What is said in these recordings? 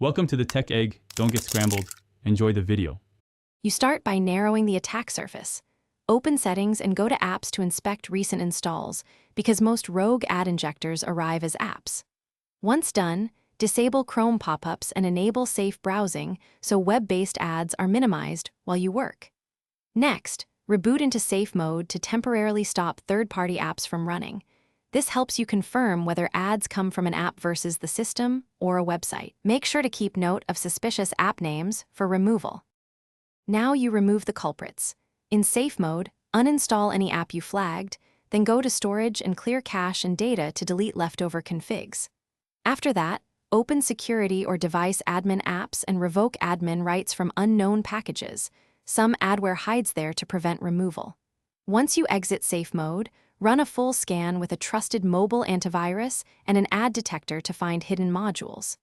Welcome to the Tech Egg. Don't get scrambled. Enjoy the video. You start by narrowing the attack surface. Open Settings and go to Apps to inspect recent installs, because most rogue ad injectors arrive as apps. Once done, disable Chrome pop-ups and enable safe browsing so web-based ads are minimized while you work. Next, reboot into safe mode to temporarily stop third-party apps from running. This helps you confirm whether ads come from an app versus the system or a website. Make sure to keep note of suspicious app names for removal. Now you remove the culprits. In safe mode, uninstall any app you flagged, then go to storage and clear cache and data to delete leftover configs. After that, open security or device admin apps and revoke admin rights from unknown packages. Some adware hides there to prevent removal. Once you exit safe mode, run a full scan with a trusted mobile antivirus and an ad detector to find hidden modules.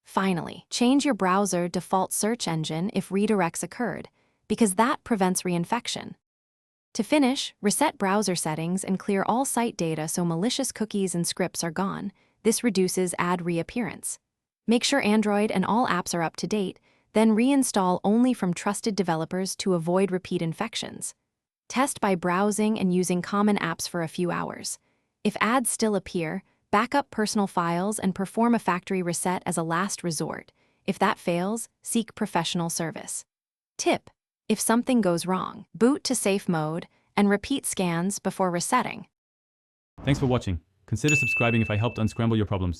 Finally, change your browser default search engine if redirects occurred, because that prevents reinfection. To finish, reset browser settings and clear all site data so malicious cookies and scripts are gone. This reduces ad reappearance. Make sure Android and all apps are up to date, then reinstall only from trusted developers to avoid repeat infections. Test by browsing and using common apps for a few hours. If ads still appear, back up personal files and perform a factory reset as a last resort. If that fails, seek professional service. Tip: if something goes wrong, boot to safe mode and repeat scans before resetting. Thanks for watching. Consider subscribing if I helped unscramble your problems.